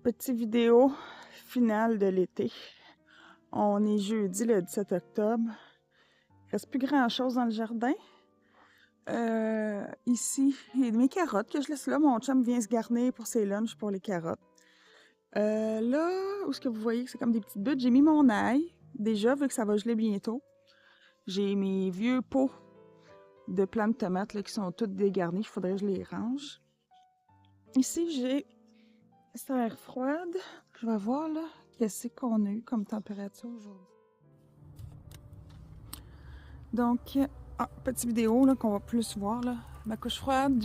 Petite vidéo finale de l'été. On est jeudi le 17 octobre. Il reste plus grand chose dans le jardin. Ici, il y a mes carottes que je laisse là. Mon chum vient se garnir pour ses lunchs pour les carottes. Là, où est-ce que vous voyez que c'est comme des petites buttes, j'ai mis mon ail. Déjà, vu que ça va geler bientôt. J'ai mes vieux pots de plants de tomates là, qui sont toutes dégarnis. Il faudrait que je les range. Ici, j'ai serre froide. Je vais voir là qu'est-ce qu'on a eu comme température aujourd'hui. Donc, petite vidéo là qu'on va plus voir là. Ma couche froide.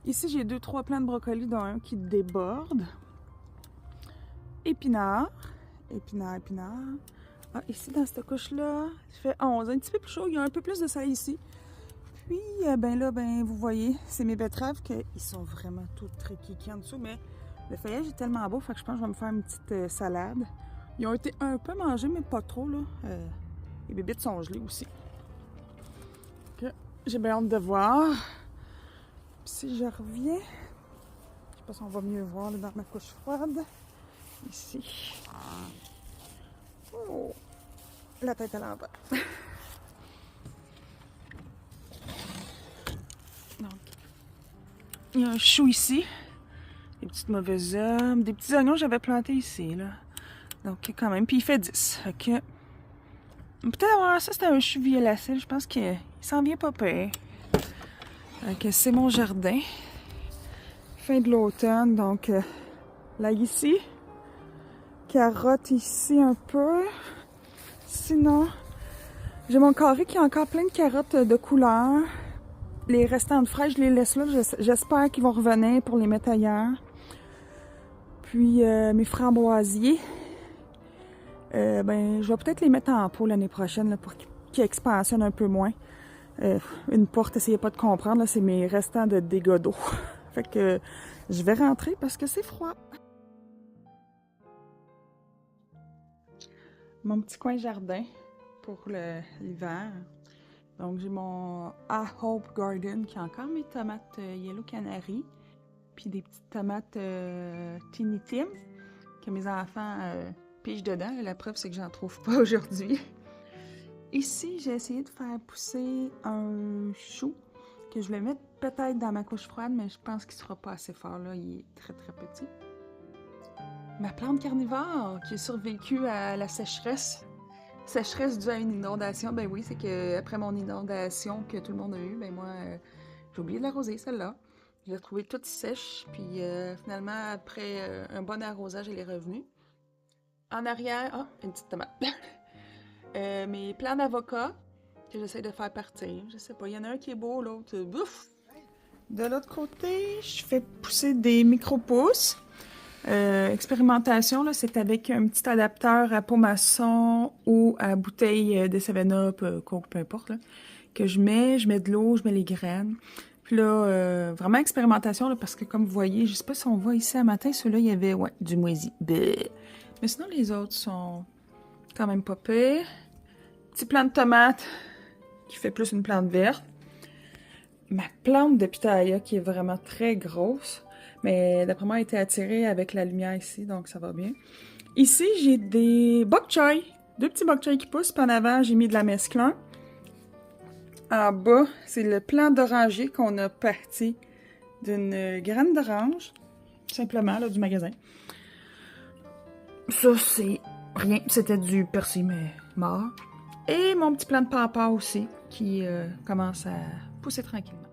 Ici, j'ai 2-3 plants de brocoli, dont un qui déborde. Épinards. Épinards. Ah, ici, dans cette couche-là, il fait 11. Un petit peu plus chaud. Il y a un peu plus de soleil ici. Puis, vous voyez, c'est mes betteraves qu'ils sont vraiment toutes très kiki en dessous, mais le feuillage est tellement beau, fait que je pense que je vais me faire une petite salade. Ils ont été un peu mangés, mais pas trop, là. Les bébites sont gelées aussi. J'ai bien hâte de voir. Puis si je reviens, je sais pas si on va mieux voir là, dans ma couche froide. Ici. Oh! La tête à l'envers. Donc, il y a un chou ici. Des petites mauvaises herbes. Des petits oignons que j'avais plantés ici, là. Donc, quand même. Puis il fait 10. Fait que... peut-être avoir ça, c'était un chou violacé. Je pense qu'il s'en vient pas pire. Fait que c'est mon jardin. Fin de l'automne. Donc, là, ici. Carottes ici un peu. Sinon, j'ai mon carré qui a encore plein de carottes de couleur. Les restants de fraîches, je les laisse là. J'espère qu'ils vont revenir pour les mettre ailleurs. Puis mes framboisiers, je vais peut-être les mettre en pot l'année prochaine là, pour qu'ils expansionnent un peu moins. Une porte, essayez pas de comprendre, là, c'est mes restants de dégâts d'eau. Fait que je vais rentrer parce que c'est froid. Mon petit coin jardin pour l'hiver. Donc j'ai mon A Hope Garden qui a encore mes tomates Yellow Canary. Puis des petites tomates Tiny Tim que mes enfants pigent dedans. La preuve, c'est que j'en trouve pas aujourd'hui. Ici, j'ai essayé de faire pousser un chou que je vais mettre peut-être dans ma couche froide, mais je pense qu'il sera pas assez fort là. Il est très très petit. Ma plante carnivore qui a survécu à la sécheresse. Sécheresse due à une inondation, ben oui, c'est que après mon inondation que tout le monde a eue, ben moi, j'ai oublié de l'arroser celle-là. Je l'ai trouvée toute sèche, puis finalement, après un bon arrosage, elle est revenue. En arrière, une petite tomate. Mes plants d'avocat que j'essaie de faire partir. Je sais pas, il y en a un qui est beau, l'autre, bouf! De l'autre côté, je fais pousser des micro-pousses. Expérimentation, là, c'est avec un petit adapteur à pot maçon ou à bouteille de 7-Up, Coke, peu importe, là, que je mets de l'eau, je mets les graines. Puis là, vraiment expérimentation, là, parce que comme vous voyez, je sais pas si on voit ici un matin, ceux-là, il y avait, du moisi. Bleh. Mais sinon, les autres sont quand même pas pires. Petit plant de tomate qui fait plus une plante verte. Ma plante de pitaya qui est vraiment très grosse. Mais d'après moi, elle a été attirée avec la lumière ici, donc ça va bien. Ici, j'ai des bok choy. 2 petits bok choy qui poussent. Puis en avant, j'ai mis de la mesclun. En bas, c'est le plant d'oranger qu'on a parti d'une graine d'orange. Simplement, là, du magasin. Ça, c'est rien. C'était du persil, mais mort. Et mon petit plant de papa aussi, qui commence à pousser tranquillement.